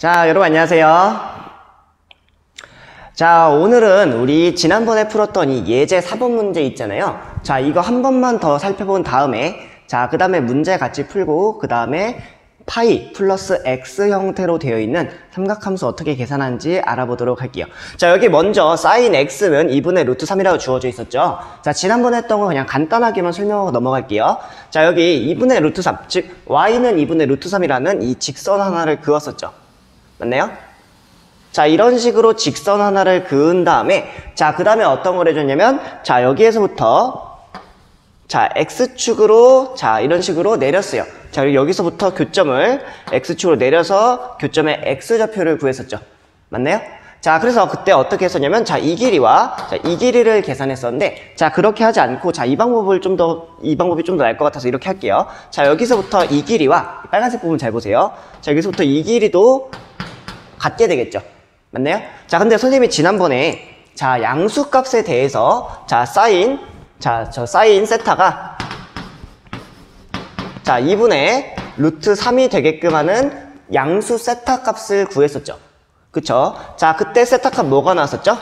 자, 여러분 안녕하세요. 자, 오늘은 우리 지난번에 풀었던 이 예제 4번 문제 있잖아요. 자, 이거 한 번만 더 살펴본 다음에 자, 그 다음에 문제 같이 풀고 그 다음에 파이 플러스 x 형태로 되어 있는 삼각함수 어떻게 계산하는지 알아보도록 할게요. 자, 여기 먼저 sin x는 2분의 루트 3이라고 주어져 있었죠. 자, 지난번에 했던 거 그냥 간단하게만 설명하고 넘어갈게요. 자, 여기 2분의 루트 3, 즉 y는 2분의 루트 3이라는 이 직선 하나를 그었었죠. 맞나요? 자, 이런 식으로 직선 하나를 그은 다음에 자, 그 다음에 어떤 걸 해줬냐면 자, 여기에서부터 자, x축으로 자, 이런 식으로 내렸어요. 자, 그리고 여기서부터 교점을 x축으로 내려서 교점의 x좌표를 구했었죠. 맞나요? 자, 그래서 그때 어떻게 했었냐면 자, 이 길이와 자, 이 길이를 계산했었는데 자, 그렇게 하지 않고 자, 이 방법이 좀 더 나을 것 같아서 이렇게 할게요. 자, 여기서부터 이 길이와 빨간색 부분 잘 보세요. 자, 여기서부터 이 길이도 같게 되겠죠. 맞나요? 자, 근데 선생님이 지난번에 자, 양수값에 대해서 자, 저 사인 세타가 자, 2분의 루트 3이 되게끔 하는 양수 세타 값을 구했었죠. 그쵸? 자, 그때 세타 값 뭐가 나왔었죠?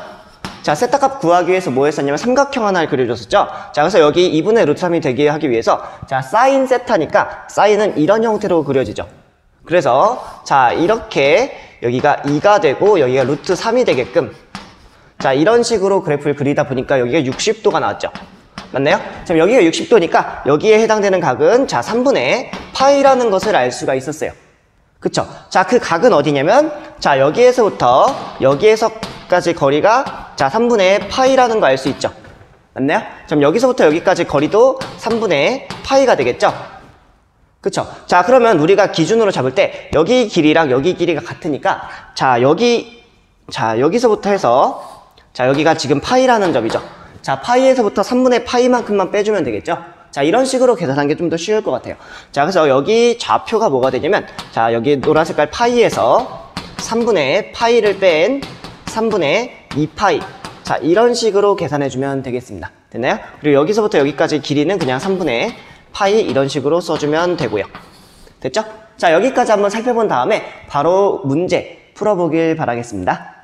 자, 세타 값 구하기 위해서 뭐 했었냐면 삼각형 하나를 그려줬었죠. 자, 그래서 여기 2분의 루트 3이 되게 하기 위해서 자, 사인 세타니까 사인은 이런 형태로 그려지죠. 그래서 자, 이렇게 여기가 2가 되고 여기가 루트 3이 되게끔 자, 이런 식으로 그래프를 그리다 보니까 여기가 60도가 나왔죠. 맞나요? 자, 여기가 60도니까 여기에 해당되는 각은 자, 3분의 파이라는 것을 알 수가 있었어요. 그쵸? 자, 그 각은 어디냐면 자, 여기에서부터 여기에서까지 거리가 자, 3분의 파이라는 거 알 수 있죠. 맞나요? 그럼 여기서부터 여기까지 거리도 3분의 파이가 되겠죠? 그쵸? 자, 그러면 우리가 기준으로 잡을 때 여기 길이랑 여기 길이가 같으니까 자, 여기서부터 해서 자, 여기가 지금 파이라는 점이죠. 자, 파이에서부터 3분의 파이만큼만 빼주면 되겠죠? 자, 이런 식으로 계산하는 게 좀 더 쉬울 것 같아요. 자, 그래서 여기 좌표가 뭐가 되냐면 자, 여기 노란 색깔 파이에서 3분의 파이를 뺀 3분의 2파이 자, 이런 식으로 계산해주면 되겠습니다. 됐나요? 그리고 여기서부터 여기까지 길이는 그냥 3분의 파이 이런 식으로 써주면 되고요. 됐죠? 자, 여기까지 한번 살펴본 다음에 바로 문제 풀어보길 바라겠습니다.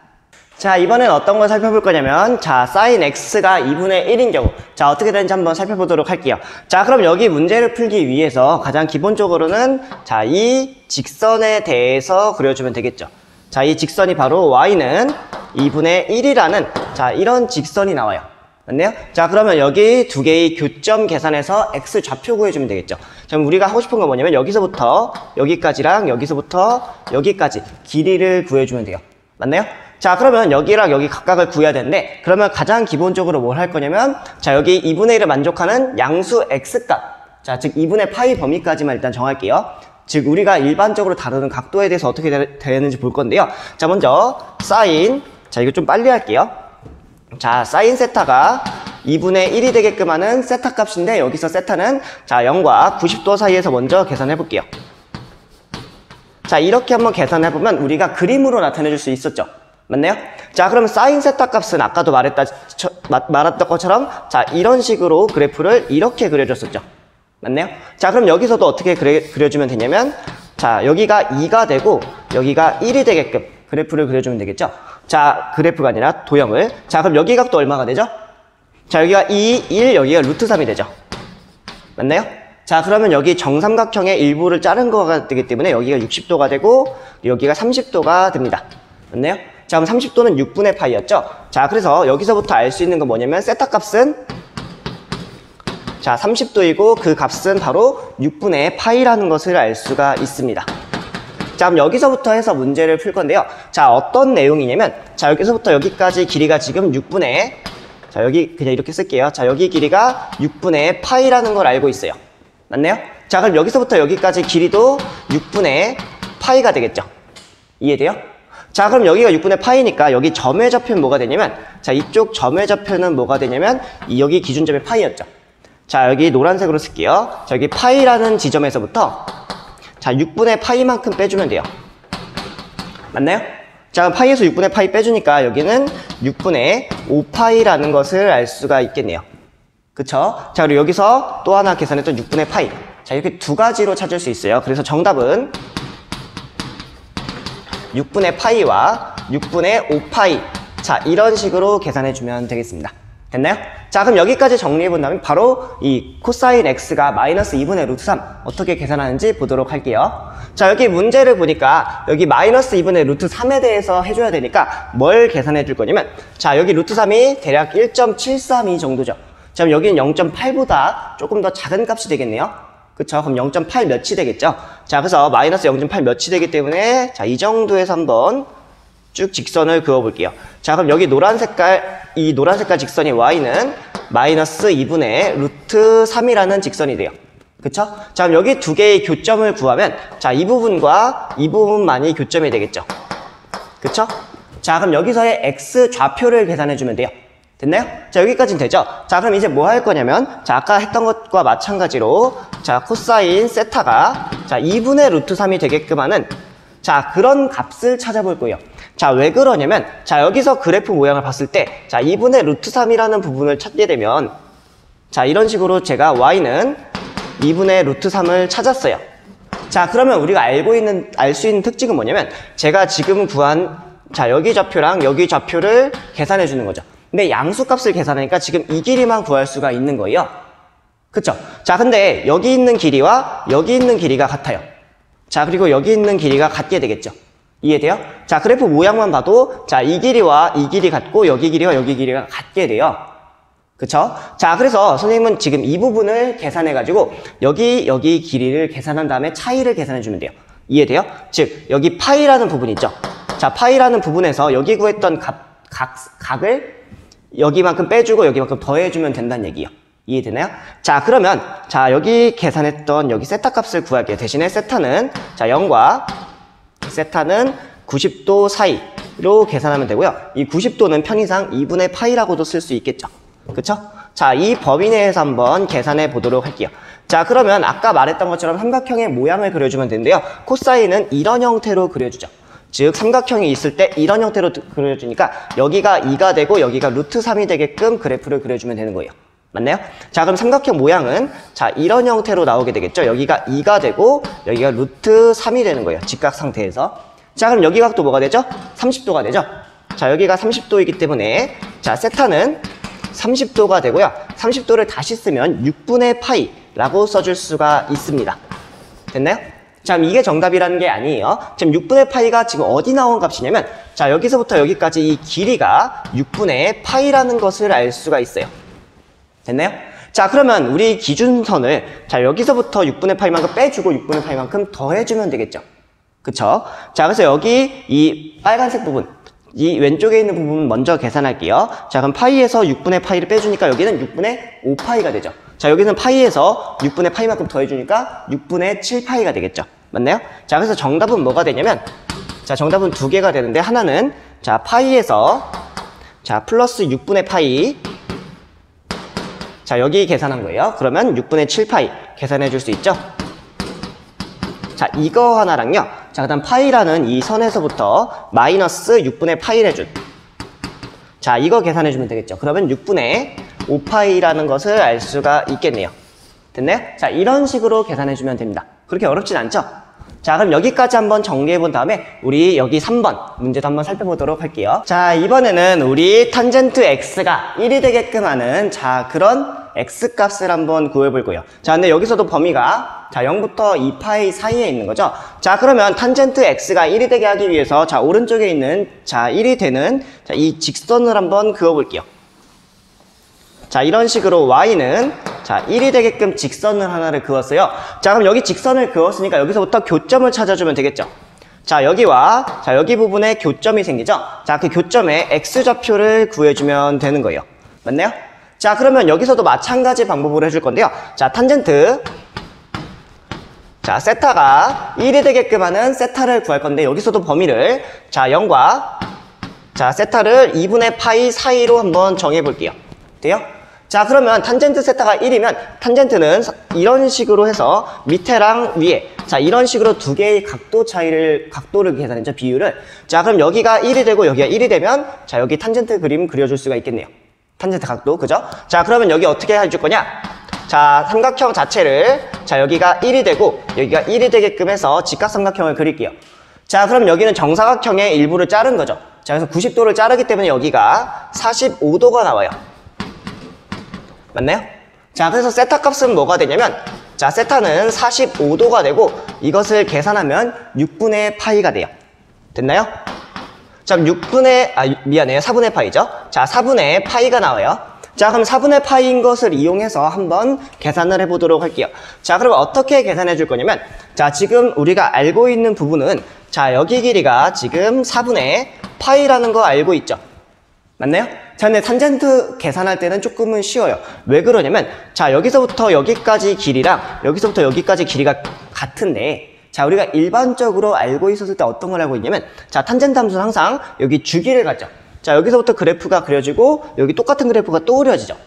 자, 이번엔 어떤 걸 살펴볼 거냐면 자, sin x가 2분의 1인 경우 자, 어떻게 되는지 한번 살펴보도록 할게요. 자, 그럼 여기 문제를 풀기 위해서 가장 기본적으로는 자, 이 직선에 대해서 그려주면 되겠죠. 자, 이 직선이 바로 y는 2분의 1이라는 자, 이런 직선이 나와요. 맞네요? 자, 그러면 여기 두 개의 교점 계산해서 x 좌표 구해주면 되겠죠. 자, 그럼 우리가 하고 싶은 건 뭐냐면 여기서부터 여기까지랑 여기서부터 여기까지 길이를 구해주면 돼요. 맞나요? 자, 그러면 여기랑 여기 각각을 구해야 되는데 그러면 가장 기본적으로 뭘 할 거냐면 자, 여기 2분의 1을 만족하는 양수 x값 자, 즉 2분의 파이 범위까지만 일단 정할게요. 즉 우리가 일반적으로 다루는 각도에 대해서 어떻게 되는지 볼 건데요. 자, 먼저 사인 자, 이거 좀 빨리 할게요. 자, 사인 세타가 2분의 1이 되게끔 하는 세타 값인데 여기서 세타는 자, 0과 90도 사이에서 먼저 계산해 볼게요. 자, 이렇게 한번 계산해보면 우리가 그림으로 나타내 줄 수 있었죠. 맞나요? 자, 그러면 사인 세타 값은 아까도 말했던 것처럼 자, 이런 식으로 그래프를 이렇게 그려줬었죠. 맞나요? 자, 그럼 여기서도 어떻게 그려주면 되냐면 자, 여기가 2가 되고 여기가 1이 되게끔 그래프를 그려주면 되겠죠. 자, 그래프가 아니라 도형을 자, 그럼 여기 각도 얼마가 되죠? 자, 여기가 2, 1, 여기가 루트 3이 되죠. 맞나요? 자, 그러면 여기 정삼각형의 일부를 자른 거가 되기 때문에 여기가 60도가 되고 여기가 30도가 됩니다. 맞나요? 자, 그럼 30도는 6분의 파이였죠? 자, 그래서 여기서부터 알 수 있는 건 뭐냐면 세타 값은 자, 30도이고 그 값은 바로 6분의 파이라는 것을 알 수가 있습니다. 자, 그럼 여기서부터 해서 문제를 풀 건데요. 자, 어떤 내용이냐면 자, 여기서부터 여기까지 길이가 지금 6분의 자, 여기 그냥 이렇게 쓸게요. 자, 여기 길이가 6분의 파이라는 걸 알고 있어요. 맞나요? 자, 그럼 여기서부터 여기까지 길이도 6분의 파이가 되겠죠. 이해돼요? 자, 그럼 여기가 6분의 파이니까 여기 점의 좌표는 뭐가 되냐면 자, 이쪽 점의 좌표는 뭐가 되냐면 여기 기준점이 파이였죠. 자, 여기 노란색으로 쓸게요. 자, 여기 파이라는 지점에서부터 자, 6분의 파이만큼 빼주면 돼요. 맞나요? 자, 그럼 파이에서 6분의 파이 빼주니까 여기는 6분의 5파이라는 것을 알 수가 있겠네요. 그쵸? 자, 그리고 여기서 또 하나 계산했던 6분의 파이 자, 이렇게 두 가지로 찾을 수 있어요. 그래서 정답은 6분의 파이와 6분의 5파이. 자, 이런 식으로 계산해주면 되겠습니다. 됐나요? 자, 그럼 여기까지 정리해본다면 바로 이 코사인 x가 마이너스 2분의 루트 3 어떻게 계산하는지 보도록 할게요. 자, 여기 문제를 보니까 여기 마이너스 2분의 루트 3에 대해서 해줘야 되니까 뭘 계산해 줄 거냐면, 자, 여기 루트 3이 대략 1.732 정도죠. 자, 그럼 여기는 0.8보다 조금 더 작은 값이 되겠네요. 그쵸? 그럼 0.8 몇이 되겠죠? 자, 그래서 마이너스 0.8 몇이 되기 때문에, 자, 이 정도에서 한번 쭉 직선을 그어볼게요. 자, 그럼 여기 이 노란 색깔 직선이 y는 마이너스 2분의 루트 3이라는 직선이 돼요. 그쵸? 자, 그럼 여기 두 개의 교점을 구하면, 자, 이 부분과 이 부분만이 교점이 되겠죠. 그쵸? 자, 그럼 여기서의 x 좌표를 계산해주면 돼요. 됐나요? 자, 여기까지는 되죠? 자, 그럼 이제 뭐 할 거냐면, 자, 아까 했던 것과 마찬가지로, 자, 코사인 세타가, 자, 2분의 루트 3이 되게끔 하는, 자, 그런 값을 찾아볼 거예요. 자, 왜 그러냐면, 자, 여기서 그래프 모양을 봤을 때, 자, 2분의 루트 3이라는 부분을 찾게 되면, 자, 이런 식으로 제가 y는 2분의 루트 3을 찾았어요. 자, 그러면 우리가 알 수 있는 특징은 뭐냐면, 제가 지금 구한, 자, 여기 좌표랑 여기 좌표를 계산해 주는 거죠. 근데 양수값을 계산하니까 지금 이 길이만 구할 수가 있는 거예요. 그쵸? 자, 근데 여기 있는 길이와 여기 있는 길이가 같아요. 자, 그리고 여기 있는 길이가 같게 되겠죠. 이해돼요? 자, 그래프 모양만 봐도, 자, 이 길이와 이 길이 같고 여기 길이와 여기 길이가 같게 돼요. 그쵸? 자, 그래서 선생님은 지금 이 부분을 계산해가지고 여기 길이를 계산한 다음에 차이를 계산해주면 돼요. 이해돼요? 즉, 여기 파이라는 부분 있죠? 자, 파이라는 부분에서 여기 구했던 각을 여기만큼 빼주고 여기만큼 더해주면 된다는 얘기예요. 이해되나요? 자, 그러면, 자, 여기 계산했던 여기 세타 값을 구할게요. 대신에 세타는, 자, 0과 세타는 90도 사이로 계산하면 되고요. 이 90도는 편의상 2분의 파이라고도 쓸 수 있겠죠. 그쵸? 자, 이 범위 내에서 한번 계산해 보도록 할게요. 자, 그러면 아까 말했던 것처럼 삼각형의 모양을 그려주면 되는데요. 코사인은 이런 형태로 그려주죠. 즉, 삼각형이 있을 때 이런 형태로 그려주니까 여기가 2가 되고 여기가 루트 3이 되게끔 그래프를 그려주면 되는 거예요. 맞나요? 자, 그럼 삼각형 모양은, 자, 이런 형태로 나오게 되겠죠. 여기가 2가 되고 여기가 루트 3이 되는 거예요. 직각 상태에서. 자, 그럼 여기 각도 뭐가 되죠? 30도가 되죠. 자, 여기가 30도이기 때문에, 자, 세타는 30도가 되고요. 30도를 다시 쓰면 6분의 파이라고 써줄 수가 있습니다. 됐나요? 자, 이게 정답이라는 게 아니에요. 지금 6분의 파이가 지금 어디 나온 값이냐면, 자, 여기서부터 여기까지 이 길이가 6분의 파이라는 것을 알 수가 있어요. 됐나요? 자, 그러면 우리 기준선을, 자, 여기서부터 6분의 파이만큼 빼주고 6분의 파이만큼 더해주면 되겠죠. 그쵸? 자, 그래서 여기 이 빨간색 부분, 이 왼쪽에 있는 부분 먼저 계산할게요. 자, 그럼 파이에서 6분의 파이를 빼주니까 여기는 6분의 5파이가 되죠. 자, 여기는 파이에서 6분의 파이만큼 더해주니까 6분의 7파이가 되겠죠. 맞나요? 자, 그래서 정답은 뭐가 되냐면, 자, 정답은 두 개가 되는데, 하나는, 자, 파이에서, 자, 플러스 6분의 파이, 자, 여기 계산한 거예요. 그러면 6분의 7파이 계산해 줄 수 있죠? 자, 이거 하나랑요. 자, 그 다음 파이라는 이 선에서부터 마이너스 6분의 파이를 해준. 자, 이거 계산해 주면 되겠죠. 그러면 6분의 5파이라는 것을 알 수가 있겠네요. 됐나요? 자, 이런 식으로 계산해 주면 됩니다. 그렇게 어렵진 않죠? 자, 그럼 여기까지 한번 정리해 본 다음에 우리 여기 3번 문제도 한번 살펴보도록 할게요. 자, 이번에는 우리 탄젠트 x가 1이 되게끔 하는, 자, 그런 x값을 한번 구해볼 거예요. 자, 근데 여기서도 범위가, 자, 0부터 2파이 사이에 있는 거죠. 자, 그러면 탄젠트 x가 1이 되게 하기 위해서, 자, 오른쪽에 있는, 자, 1이 되는, 자, 이 직선을 한번 그어볼게요. 자, 이런 식으로 y는, 자, 1이 되게끔 직선을 하나를 그었어요. 자, 그럼 여기 직선을 그었으니까 여기서부터 교점을 찾아주면 되겠죠. 자, 여기와, 자, 여기 부분에 교점이 생기죠. 자, 그 교점에 x좌표를 구해주면 되는 거예요. 맞나요? 자, 그러면 여기서도 마찬가지 방법으로 해줄 건데요. 자, 탄젠트, 자, 세타가 1이 되게끔 하는 세타를 구할 건데, 여기서도 범위를, 자, 0과, 자, 세타를 2분의 파이 사이로 한번 정해볼게요. 돼요? 자, 그러면 탄젠트 세타가 1이면 탄젠트는 이런 식으로 해서 밑에랑 위에, 자, 이런 식으로 두 개의 각도를 계산했죠, 비율을. 자, 그럼 여기가 1이 되고 여기가 1이 되면, 자, 여기 탄젠트 그림 그려줄 수가 있겠네요. 탄젠트 각도, 그죠? 자, 그러면 여기 어떻게 해줄 거냐? 자, 삼각형 자체를, 자, 여기가 1이 되고 여기가 1이 되게끔 해서 직각삼각형을 그릴게요. 자, 그럼 여기는 정사각형의 일부를 자른 거죠. 자, 그래서 90도를 자르기 때문에 여기가 45도가 나와요. 맞나요? 자, 그래서 세타 값은 뭐가 되냐면, 자, 세타는 45도가 되고 이것을 계산하면 6분의 파이가 돼요. 됐나요? 자, 그럼 4분의 파이죠? 자, 4분의 파이가 나와요. 자, 그럼 4분의 파이인 것을 이용해서 한번 계산을 해보도록 할게요. 자, 그럼 어떻게 계산해 줄 거냐면, 자, 지금 우리가 알고 있는 부분은, 자, 여기 길이가 지금 4분의 파이라는 거 알고 있죠? 맞나요? 자, 근데 탄젠트 계산할 때는 조금은 쉬워요. 왜 그러냐면, 자, 여기서부터 여기까지 길이랑 여기서부터 여기까지 길이가 같은데, 자, 우리가 일반적으로 알고 있었을 때 어떤 걸 알고 있냐면, 자, 탄젠트 함수는 항상 여기 주기를 갖죠. 자, 여기서부터 그래프가 그려지고 여기 똑같은 그래프가 또 그려지죠.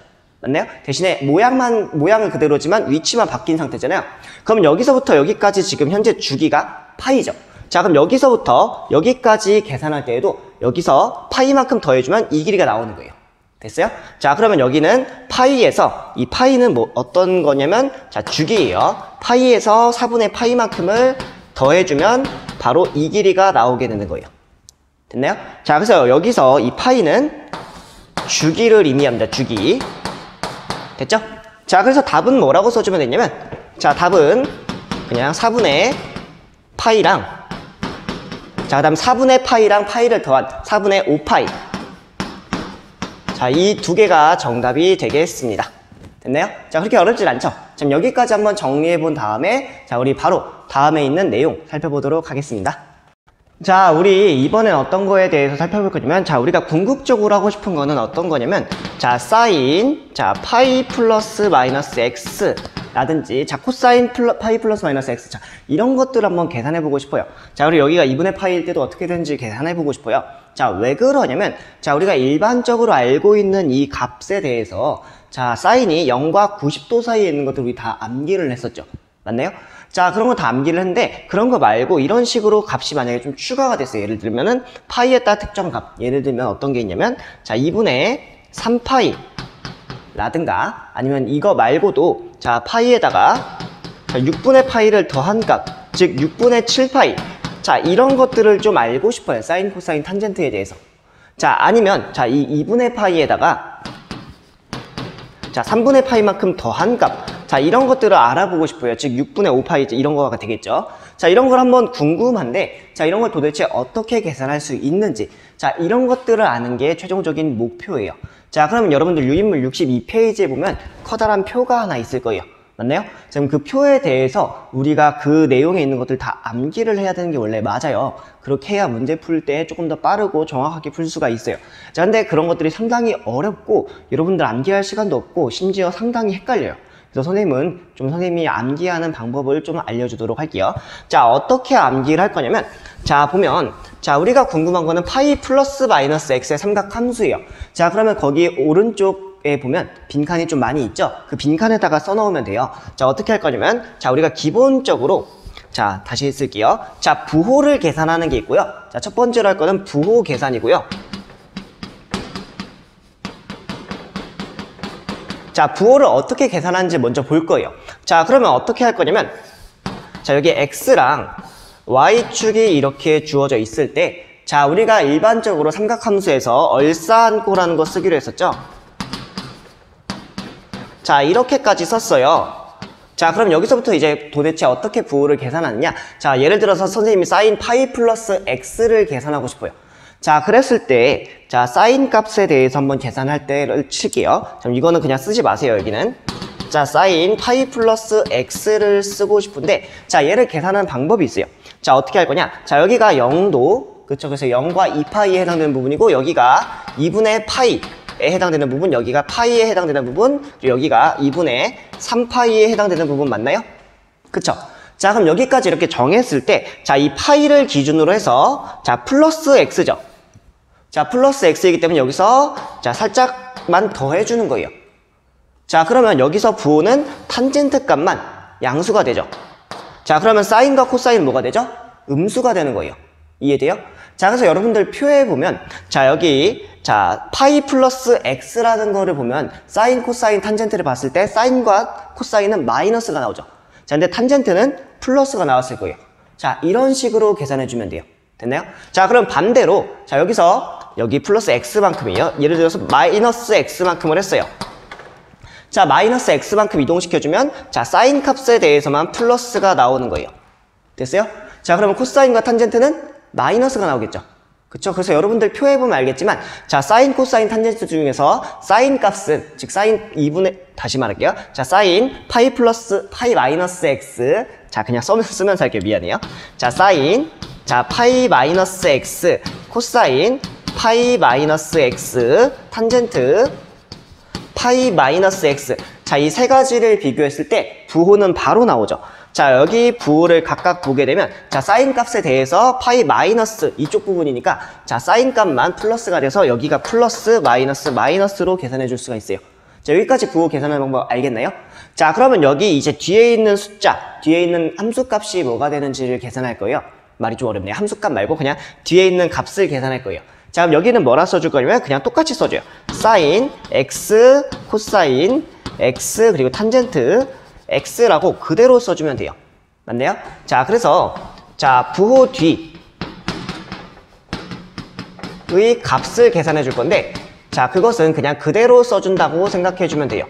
맞나요? 대신에 모양은 그대로지만 위치만 바뀐 상태잖아요. 그럼 여기서부터 여기까지 지금 현재 주기가 파이죠. 자, 그럼 여기서부터 여기까지 계산할 때에도 여기서 파이만큼 더해주면 이 길이가 나오는 거예요. 됐어요? 자, 그러면 여기는 파이에서, 이 파이는 뭐 어떤 거냐면, 자, 주기예요. 파이에서 4분의 파이만큼을 더해주면 바로 이 길이가 나오게 되는 거예요. 됐나요? 자, 그래서 여기서 이 파이는 주기를 의미합니다. 주기. 됐죠? 자, 그래서 답은 뭐라고 써주면 되냐면, 자, 답은 그냥 4분의 파이랑, 자, 그 다음 4분의 파이랑 파이를 더한 4분의 5파이. 자, 이 두 개가 정답이 되겠습니다. 됐나요? 자, 그렇게 어렵진 않죠? 자, 여기까지 한번 정리해 본 다음에, 자, 우리 바로 다음에 있는 내용 살펴보도록 하겠습니다. 자, 우리 이번엔 어떤 거에 대해서 살펴볼 거냐면, 자, 우리가 궁극적으로 하고 싶은 거는 어떤 거냐면, 자, 사인, 자, 파이 플러스 마이너스 x 라든지, 자, 코사인 파이 플러스 마이너스 x, 자, 이런 것들을 한번 계산해 보고 싶어요. 자, 우리 여기가 2분의 파이일 때도 어떻게 되는지 계산해 보고 싶어요. 자, 왜 그러냐면, 자, 우리가 일반적으로 알고 있는 이 값에 대해서, 자, 사인이 0과 90도 사이에 있는 것들 우리 다 암기를 했었죠. 맞나요? 자, 그런 거 다 암기를 했는데, 그런 거 말고 이런 식으로 값이 만약에 좀 추가가 됐어요. 예를 들면은 파이에 따라 특정 값, 예를 들면 어떤 게 있냐면, 자, 2분의 3파이 라든가, 아니면 이거 말고도, 자, 파이에다가, 자, 6분의 파이를 더한 값, 즉 6분의 7파이. 자, 이런 것들을 좀 알고 싶어요. 사인, 코사인, 탄젠트에 대해서. 자, 아니면, 자, 이 2분의 파이에다가, 자, 3분의 파이만큼 더한 값. 자, 이런 것들을 알아보고 싶어요. 즉 6분의 5파이 이런 거가 되겠죠. 자, 이런 걸 한번 궁금한데, 자, 이런 걸 도대체 어떻게 계산할 수 있는지, 자, 이런 것들을 아는 게 최종적인 목표예요. 자, 그러면 여러분들 유인물 62페이지에 보면 커다란 표가 하나 있을 거예요. 맞나요? 지금 그 표에 대해서 우리가 그 내용에 있는 것들 다 암기를 해야 되는 게 원래 맞아요. 그렇게 해야 문제 풀 때 조금 더 빠르고 정확하게 풀 수가 있어요. 자, 근데 그런 것들이 상당히 어렵고 여러분들 암기할 시간도 없고 심지어 상당히 헷갈려요. 그래서 선생님은 선생님이 암기하는 방법을 좀 알려주도록 할게요. 자, 어떻게 암기를 할 거냐면, 자, 보면, 자, 우리가 궁금한 거는 파이 플러스 마이너스 x의 삼각 함수예요. 자, 그러면 거기 오른쪽에 보면 빈칸이 좀 많이 있죠? 그 빈칸에다가 써놓으면 돼요. 자, 어떻게 할 거냐면, 자, 우리가 기본적으로, 자, 다시 쓸게요. 자, 부호를 계산하는 게 있고요. 자, 첫 번째로 할 거는 부호 계산이고요. 자, 부호를 어떻게 계산하는지 먼저 볼 거예요. 자, 그러면 어떻게 할 거냐면, 자, 여기 x랑 y축이 이렇게 주어져 있을 때, 자, 우리가 일반적으로 삼각함수에서 얼싸안고라는 거 쓰기로 했었죠? 자, 이렇게까지 썼어요. 자, 그럼 여기서부터 이제 도대체 어떻게 부호를 계산하느냐? 자, 예를 들어서 선생님이 사인 파이 플러스 x를 계산하고 싶어요. 자, 그랬을 때, 자, 사인 값에 대해서 한번 계산할 때를 칠게요. 그럼 이거는 그냥 쓰지 마세요, 여기는. 자, 사인 파이 플러스 x를 쓰고 싶은데, 자, 얘를 계산하는 방법이 있어요. 자, 어떻게 할 거냐? 자, 여기가 0도, 그쵸? 그래서 0과 2파이에 해당되는 부분이고, 여기가 2분의 파이에 해당되는 부분, 여기가 파이에 해당되는 부분, 그리고 여기가 2분의 3파이에 해당되는 부분 맞나요? 그쵸? 자, 그럼 여기까지 이렇게 정했을 때, 자, 이 파이를 기준으로 해서, 자, 플러스 x죠. 자, 플러스 x이기 때문에 여기서, 자, 살짝만 더해주는 거예요. 자, 그러면 여기서 부호는 탄젠트 값만 양수가 되죠. 자, 그러면 사인과 코사인은 뭐가 되죠? 음수가 되는 거예요. 이해돼요? 자, 그래서 여러분들 표에 보면, 자, 여기, 자, 파이 플러스 x라는 거를 보면, 사인, 코사인, 탄젠트를 봤을 때, 사인과 코사인은 마이너스가 나오죠. 자, 근데 탄젠트는 플러스가 나왔을 거예요. 자, 이런 식으로 계산해주면 돼요. 됐나요? 자, 그럼 반대로, 자, 여기서 여기 플러스 x만큼이에요. 예를 들어서 마이너스 x만큼을 했어요. 자, 마이너스 x만큼 이동시켜주면, 자, 사인 값에 대해서만 플러스가 나오는 거예요. 됐어요? 자, 그러면 코사인과 탄젠트는 마이너스가 나오겠죠. 그쵸? 그래서 여러분들 표해보면 알겠지만, 자, 사인, 코사인, 탄젠트 중에서 사인 값은, 즉, 사인 2분의, 다시 말할게요. 자, 사인 파이 플러스, 파이 마이너스 x. 자, 그냥 쓰면서 할게요. 미안해요. 자, 사인, 자, 파이 마이너스 x, 코사인, 파이 마이너스 x, 탄젠트, 파이 마이너스 x. 자, 이 세 가지를 비교했을 때 부호는 바로 나오죠. 자, 여기 부호를 각각 보게 되면, 자, 사인 값에 대해서 파이 마이너스 이쪽 부분이니까, 자, 사인 값만 플러스가 돼서 여기가 플러스 마이너스 마이너스로 계산해 줄 수가 있어요. 자, 여기까지 부호 계산하는 방법 알겠나요? 자, 그러면 여기 이제 뒤에 있는 숫자, 뒤에 있는 함수 값이 뭐가 되는지를 계산할 거예요. 말이 좀 어렵네요. 함수 값 말고 그냥 뒤에 있는 값을 계산할 거예요. 자, 그럼 여기는 뭐라 써줄 거냐면 그냥 똑같이 써줘요. 사인, x, 코사인, x, 그리고 탄젠트, x라고 그대로 써주면 돼요. 맞나요? 자, 그래서, 자, 부호 뒤의 값을 계산해 줄 건데, 자, 그것은 그냥 그대로 써준다고 생각해 주면 돼요.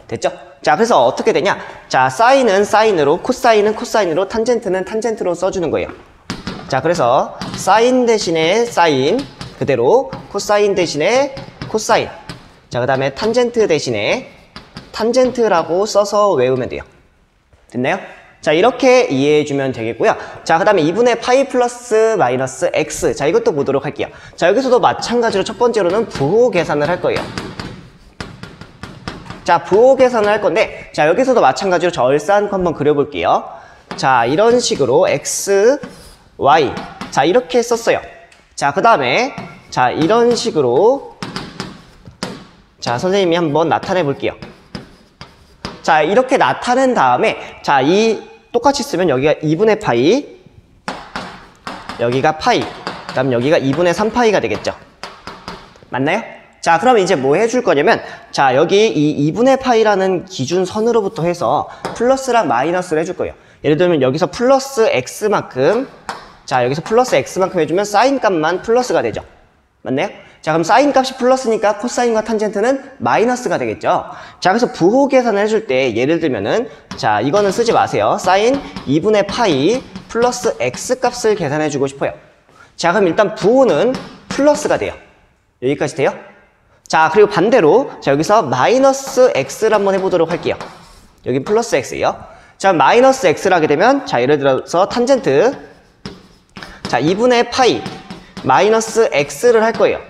됐죠? 자, 그래서 어떻게 되냐? 자, 사인은 사인으로, 코사인은 코사인으로, 탄젠트는 탄젠트로 써주는 거예요. 자, 그래서 사인 대신에 사인 그대로, 코사인 대신에 코사인, 자, 그 다음에 탄젠트 대신에 탄젠트라고 써서 외우면 돼요. 됐나요? 자, 이렇게 이해해주면 되겠고요. 자, 그 다음에 2분의 파이 플러스 마이너스 x. 자, 이것도 보도록 할게요. 자, 여기서도 마찬가지로 첫 번째로는 부호 계산을 할 거예요. 자, 부호 계산을 할 건데, 자, 여기서도 마찬가지로 저 얼싸한 거 한번 그려볼게요. 자, 이런 식으로 x, y. 자, 이렇게 썼어요. 자, 그 다음에, 자, 이런 식으로, 자, 선생님이 한번 나타내 볼게요. 자, 이렇게 나타낸 다음에, 자, 이 똑같이 쓰면 여기가 2분의 파이, 여기가 파이, 그 다음 여기가 2분의 3파이가 되겠죠. 맞나요? 자, 그럼 이제 뭐 해줄 거냐면, 자, 여기 이 2분의 파이라는 기준선으로부터 해서 플러스랑 마이너스를 해줄 거예요. 예를 들면 여기서 플러스 x만큼, 자, 여기서 플러스 x만큼 해주면 사인 값만 플러스가 되죠. 맞나요? 자, 그럼 사인 값이 플러스니까 코사인과 탄젠트는 마이너스가 되겠죠. 자, 그래서 부호 계산을 해줄 때 예를 들면은, 자, 이거는 쓰지 마세요. 사인 2분의 파이 플러스 x 값을 계산해주고 싶어요. 자, 그럼 일단 부호는 플러스가 돼요. 여기까지 돼요? 자, 그리고 반대로, 자, 여기서 마이너스 x를 한번 해보도록 할게요. 여기 플러스 x예요. 자, 마이너스 x를 하게 되면, 자, 예를 들어서 탄젠트, 자, 2분의 파이 마이너스 x를 할 거예요.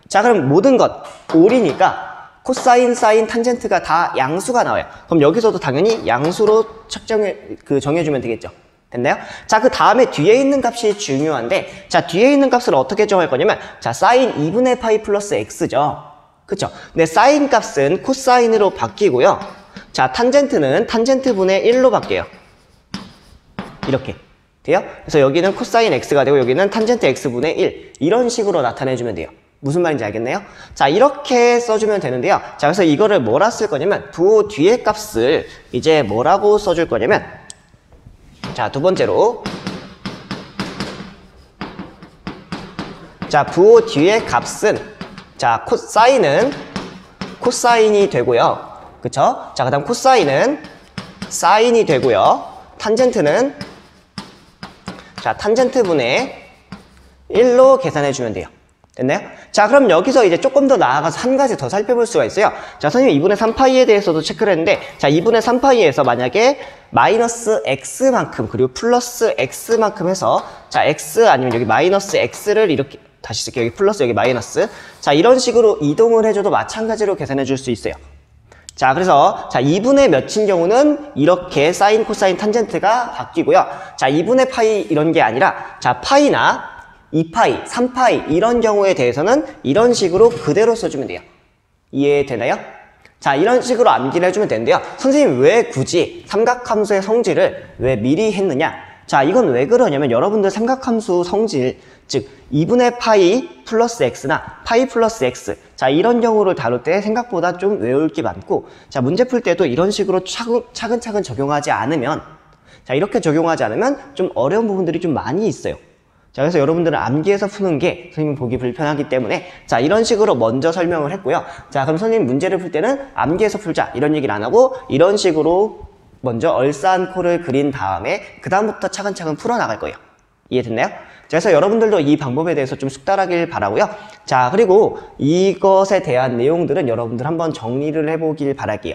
자, 그럼 모든 것 올이니까 코사인, 사인, 탄젠트가 다 양수가 나와요. 그럼 여기서도 당연히 양수로 정해주면 되겠죠. 됐나요? 자, 그 다음에 뒤에 있는 값이 중요한데, 자, 뒤에 있는 값을 어떻게 정할 거냐면, 자, 사인 2분의 파이 플러스 x죠. 그쵸? 근데 사인 값은 코사인으로 바뀌고요. 자, 탄젠트는 탄젠트 분의 1로 바뀌어요. 이렇게. 돼요? 그래서 여기는 코사인 x가 되고 여기는 탄젠트 x분의 1. 이런 식으로 나타내주면 돼요. 무슨 말인지 알겠나요? 자, 이렇게 써주면 되는데요. 자, 그래서 이거를 뭐라 쓸 거냐면 부호 뒤의 값을 이제 뭐라고 써줄 거냐면, 자, 두 번째로, 자, 부호 뒤의 값은, 자, 사인은 코사인이 되고요. 그쵸? 자, 그 다음 코사인은 사인이 되고요. 탄젠트는, 자, 탄젠트 분의 1로 계산해주면 돼요. 됐나요? 자, 그럼 여기서 이제 조금 더 나아가서 한 가지 더 살펴볼 수가 있어요. 자, 선생님 2분의 3파이에 대해서도 체크를 했는데, 자, 2분의 3파이에서 만약에 마이너스 x만큼 그리고 플러스 x만큼 해서, 자, x 아니면 여기 마이너스 x를 이렇게 다시 쓸게요. 여기 플러스 여기 마이너스. 자, 이런 식으로 이동을 해줘도 마찬가지로 계산해 줄 수 있어요. 자, 그래서 자, 2분의 몇인 경우는 이렇게 사인, 코사인, 탄젠트가 바뀌고요. 자, 2분의 파이 이런 게 아니라, 자, 파이나 2파이, 3파이 이런 경우에 대해서는 이런 식으로 그대로 써주면 돼요. 이해되나요? 자, 이런 식으로 암기를 해주면 되는데요. 선생님 왜 굳이 삼각함수의 성질을 왜 미리 했느냐? 자, 이건 왜 그러냐면 여러분들 삼각함수 성질, 즉 2분의 파이 플러스 x나 파이 플러스 x, 자, 이런 경우를 다룰 때 생각보다 좀 외울 게 많고, 자, 문제 풀 때도 이런 식으로 차근차근 적용하지 않으면, 자, 이렇게 적용하지 않으면 좀 어려운 부분들이 좀 많이 있어요. 자, 그래서 여러분들은 암기해서 푸는 게 선생님 보기 불편하기 때문에 자, 이런 식으로 먼저 설명을 했고요. 자, 그럼 선생님 문제를 풀 때는 암기해서 풀자 이런 얘기를 안 하고 이런 식으로 먼저 얼싸한 코를 그린 다음에 그 다음부터 차근차근 풀어나갈 거예요. 이해됐나요? 자, 그래서 여러분들도 이 방법에 대해서 좀 숙달하길 바라고요. 자, 그리고 이것에 대한 내용들은 여러분들 한번 정리를 해보길 바랄게요.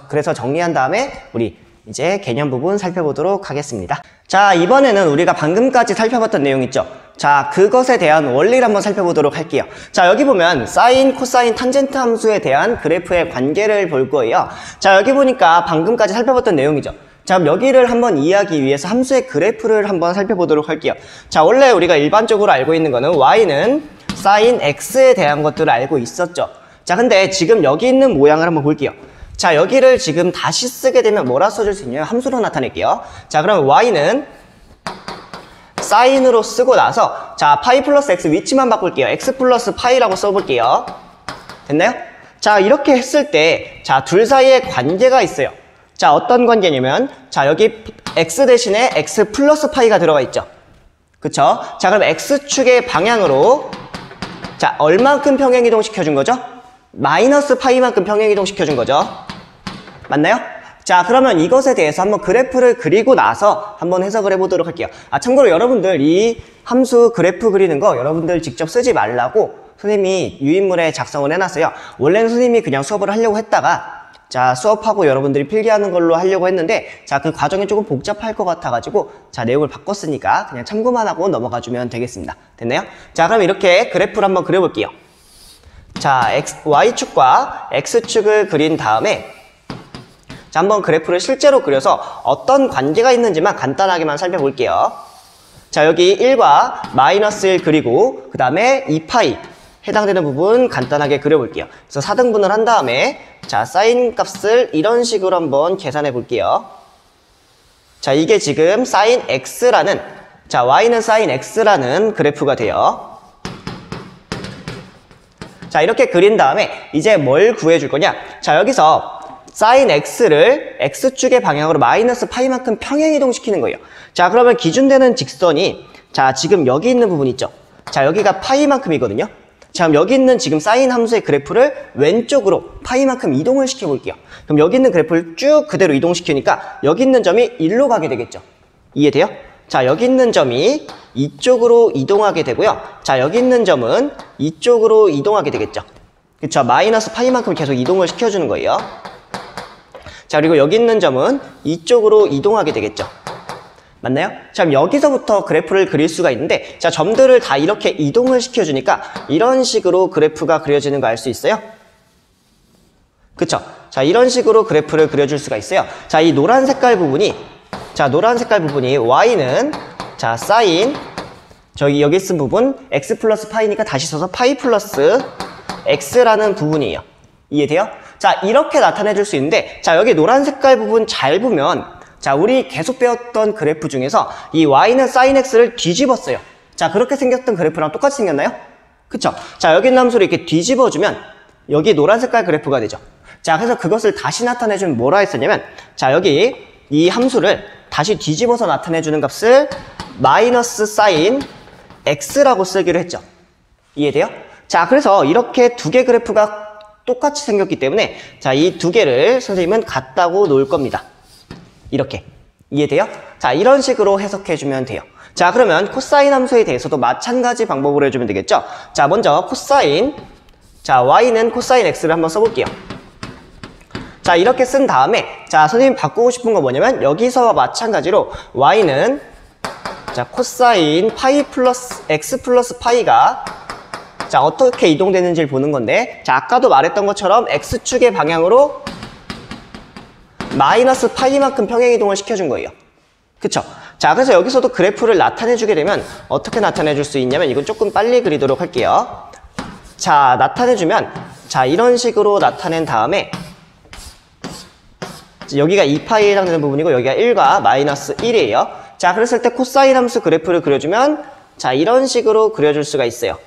그래서 정리한 다음에 우리 이제 개념 부분 살펴보도록 하겠습니다. 자, 이번에는 우리가 방금까지 살펴봤던 내용 있죠? 자, 그것에 대한 원리를 한번 살펴보도록 할게요. 자, 여기 보면 사인, 코사인, 탄젠트 함수에 대한 그래프의 관계를 볼 거예요. 자, 여기 보니까 방금까지 살펴봤던 내용이죠. 자, 그럼 여기를 한번 이해하기 위해서 함수의 그래프를 한번 살펴보도록 할게요. 자, 원래 우리가 일반적으로 알고 있는 거는 y는 사인 x에 대한 것들을 알고 있었죠. 자, 근데 지금 여기 있는 모양을 한번 볼게요. 자, 여기를 지금 다시 쓰게 되면 뭐라 써줄 수 있냐면 함수로 나타낼게요. 자, 그럼 y는 사인으로 쓰고 나서 자, 파이 플러스 x 위치만 바꿀게요. x 플러스 파이라고 써볼게요. 됐나요? 자, 이렇게 했을 때 자, 둘 사이에 관계가 있어요. 자, 어떤 관계냐면 자, 여기 x 대신에 x 플러스 파이가 들어가 있죠. 그쵸? 자, 그럼 x축의 방향으로 자, 얼만큼 평행이동 시켜준 거죠? 마이너스 파이만큼 평행이동 시켜준 거죠. 맞나요? 자, 그러면 이것에 대해서 한번 그래프를 그리고 나서 한번 해석을 해보도록 할게요. 아, 참고로 여러분들 이 함수 그래프 그리는 거 여러분들 직접 쓰지 말라고 선생님이 유인물에 작성을 해놨어요. 원래는 선생님이 그냥 수업을 하려고 했다가 자, 수업하고 여러분들이 필기하는 걸로 하려고 했는데 자, 그 과정이 조금 복잡할 것 같아가지고 자, 내용을 바꿨으니까 그냥 참고만 하고 넘어가주면 되겠습니다. 됐나요? 자, 그럼 이렇게 그래프를 한번 그려볼게요. 자, y축과 x축을 그린 다음에 자, 한번 그래프를 실제로 그려서 어떤 관계가 있는지만 간단하게만 살펴볼게요. 자, 여기 1과 마이너스 1 그리고 그 다음에 2파이 해당되는 부분 간단하게 그려볼게요. 그래서 4등분을 한 다음에 자, 사인 값을 이런 식으로 한번 계산해 볼게요. 자, 이게 지금 사인 x라는 자, y는 사인 x라는 그래프가 돼요. 자, 이렇게 그린 다음에 이제 뭘 구해줄 거냐? 자, 여기서 사인 x를 x축의 방향으로 마이너스 파이만큼 평행이동시키는 거예요. 자, 그러면 기준되는 직선이 자, 지금 여기 있는 부분 있죠? 자, 여기가 파이만큼이거든요. 자, 그럼 여기 있는 지금 사인 함수의 그래프를 왼쪽으로 파이만큼 이동을 시켜볼게요. 그럼 여기 있는 그래프를 쭉 그대로 이동시키니까 여기 있는 점이 1로 가게 되겠죠. 이해돼요? 자, 여기 있는 점이 이쪽으로 이동하게 되고요. 자, 여기 있는 점은 이쪽으로 이동하게 되겠죠. 그쵸? 마이너스 파이만큼 계속 이동을 시켜주는 거예요. 자, 그리고 여기 있는 점은 이쪽으로 이동하게 되겠죠. 맞나요? 자, 그럼 여기서부터 그래프를 그릴 수가 있는데 자, 점들을 다 이렇게 이동을 시켜주니까 이런 식으로 그래프가 그려지는 거 알 수 있어요? 그쵸? 자, 이런 식으로 그래프를 그려줄 수가 있어요. 자, 이 노란 색깔 부분이 자, 노란 색깔 부분이 y는 자, 사인 여기 쓴 부분 x 플러스 파이니까 다시 써서 파이 플러스 x라는 부분이에요. 이해돼요? 자, 이렇게 나타내 줄 수 있는데 자, 여기 노란 색깔 부분 잘 보면 자, 우리 계속 배웠던 그래프 중에서 이 y는 사인 x를 뒤집었어요. 자, 그렇게 생겼던 그래프랑 똑같이 생겼나요? 그쵸? 자, 여기 있는 함수를 이렇게 뒤집어주면 여기 노란 색깔 그래프가 되죠. 자, 그래서 그것을 다시 나타내주면 뭐라 했었냐면 자, 여기 이 함수를 다시 뒤집어서 나타내주는 값을 마이너스 사인 x라고 쓰기로 했죠. 이해돼요? 자, 그래서 이렇게 두 개 그래프가 똑같이 생겼기 때문에 자, 이 두 개를 선생님은 같다고 놓을 겁니다. 이렇게. 이해돼요? 자, 이런 식으로 해석해주면 돼요. 자, 그러면 코사인 함수에 대해서도 마찬가지 방법으로 해주면 되겠죠? 자, 먼저 코사인 자, y는 코사인 x를 한번 써볼게요. 자, 이렇게 쓴 다음에 자, 선생님 바꾸고 싶은 거 뭐냐면 여기서와 마찬가지로 y는 자, 코사인 파이 플러스 x 플러스 파이가 자, 어떻게 이동되는지를 보는 건데 자, 아까도 말했던 것처럼 x축의 방향으로 마이너스 파이만큼 평행이동을 시켜준 거예요. 그쵸? 자, 그래서 여기서도 그래프를 나타내주게 되면 어떻게 나타내줄 수 있냐면 이건 조금 빨리 그리도록 할게요. 자, 나타내주면 자, 이런 식으로 나타낸 다음에 여기가 2파이에 해당되는 부분이고 여기가 1과 마이너스 1이에요. 자, 그랬을 때 코사인 함수 그래프를 그려주면 자, 이런 식으로 그려줄 수가 있어요.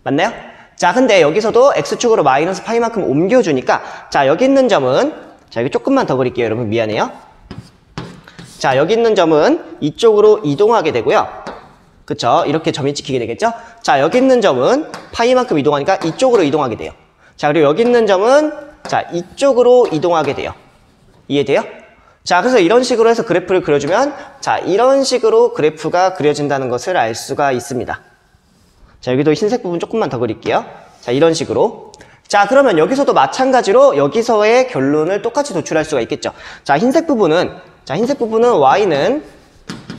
맞나요? 자, 근데 여기서도 x축으로 마이너스 파이만큼 옮겨주니까 자, 여기 있는 점은 자, 여기 조금만 더 그릴게요. 여러분 미안해요. 자, 여기 있는 점은 이쪽으로 이동하게 되고요. 그쵸? 이렇게 점이 찍히게 되겠죠? 자, 여기 있는 점은 파이만큼 이동하니까 이쪽으로 이동하게 돼요. 자, 그리고 여기 있는 점은 자, 이쪽으로 이동하게 돼요. 이해돼요? 자, 그래서 이런 식으로 해서 그래프를 그려주면 자, 이런 식으로 그래프가 그려진다는 것을 알 수가 있습니다. 자, 여기도 흰색 부분 조금만 더 그릴게요. 자, 이런 식으로. 자, 그러면 여기서도 마찬가지로 여기서의 결론을 똑같이 도출할 수가 있겠죠. 자, 흰색 부분은 y는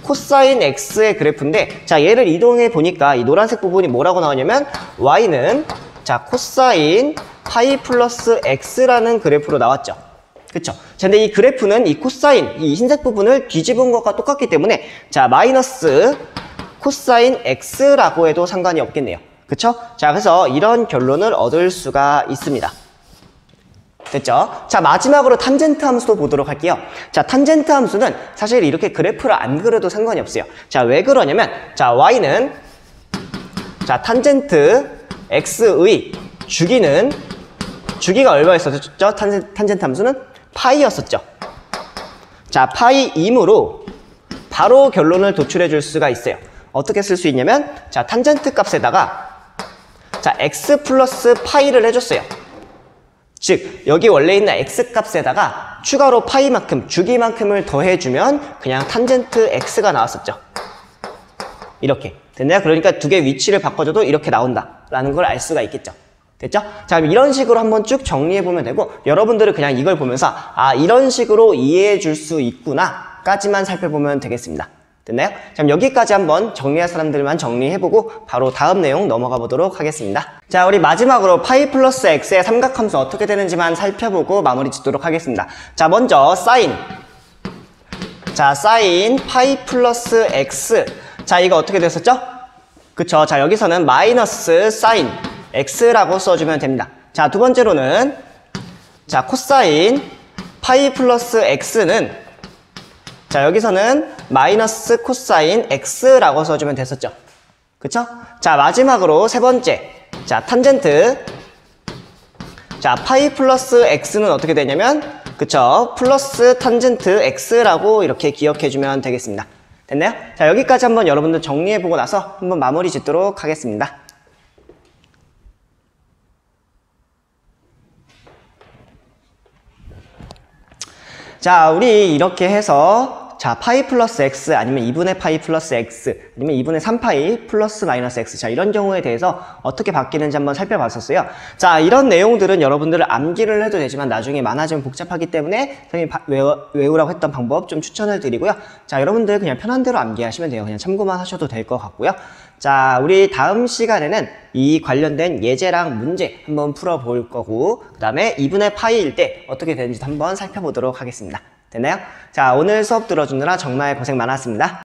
코사인 x의 그래프인데, 자, 얘를 이동해 보니까 이 노란색 부분이 뭐라고 나오냐면 y는 자, 코사인 파이 플러스 x라는 그래프로 나왔죠. 그쵸? 자, 근데 이 그래프는 이 코사인, 이 흰색 부분을 뒤집은 것과 똑같기 때문에 자, 마이너스 코사인 x라고 해도 상관이 없겠네요. 그쵸? 자, 그래서 이런 결론을 얻을 수가 있습니다. 됐죠? 자, 마지막으로 탄젠트 함수도 보도록 할게요. 자, 탄젠트 함수는 사실 이렇게 그래프를 안 그려도 상관이 없어요. 자, 왜 그러냐면 자, y는 자, 탄젠트 x의 주기가 얼마였었죠? 탄젠트 함수는 파이였었죠. 자, 파이이므로 바로 결론을 도출해 줄 수가 있어요. 어떻게 쓸 수 있냐면 자, 탄젠트 값에다가 자, x 플러스 파이를 해줬어요. 즉, 여기 원래 있는 x 값에다가 추가로 파이만큼, 주기만큼을 더해주면 그냥 탄젠트 x가 나왔었죠. 이렇게. 됐나요? 그러니까 두 개의 위치를 바꿔줘도 이렇게 나온다라는 걸 알 수가 있겠죠. 됐죠? 자, 그럼 이런 식으로 한번 쭉 정리해보면 되고, 여러분들은 그냥 이걸 보면서 아, 이런 식으로 이해해 줄 수 있구나 까지만 살펴보면 되겠습니다. 됐나요? 자, 그럼 여기까지 한번 정리할 사람들만 정리해보고 바로 다음 내용 넘어가 보도록 하겠습니다. 자, 우리 마지막으로 파이 플러스 x의 삼각함수 어떻게 되는지만 살펴보고 마무리 짓도록 하겠습니다. 자, 먼저 사인. 자, 사인 파이 플러스 x. 자, 이거 어떻게 됐었죠? 그쵸? 자, 여기서는 마이너스 사인 x라고 써주면 됩니다. 자, 두 번째로는 자, 코사인 파이 플러스 x는 자, 여기서는 마이너스 코사인 x라고 써주면 됐었죠. 그쵸? 자, 마지막으로 세 번째. 자, 탄젠트. 자, 파이 플러스 x는 어떻게 되냐면, 그쵸? 플러스 탄젠트 x라고 이렇게 기억해주면 되겠습니다. 됐나요? 자, 여기까지 한번 여러분들 정리해보고 나서 한번 마무리 짓도록 하겠습니다. 자, 우리 이렇게 해서 자, 파이 플러스 x 아니면 2분의 파이 플러스 x 아니면 2분의 3파이 플러스 마이너스 x 자, 이런 경우에 대해서 어떻게 바뀌는지 한번 살펴봤었어요. 자, 이런 내용들은 여러분들은 암기를 해도 되지만 나중에 많아지면 복잡하기 때문에 선생님이 외우라고 했던 방법 좀 추천을 드리고요. 자, 여러분들 그냥 편한 대로 암기하시면 돼요. 그냥 참고만 하셔도 될 것 같고요. 자, 우리 다음 시간에는 이 관련된 예제랑 문제 한번 풀어볼 거고, 그 다음에 2분의 파이일 때 어떻게 되는지 한번 살펴보도록 하겠습니다. 됐나요? 자, 오늘 수업 들어주느라 정말 고생 많았습니다.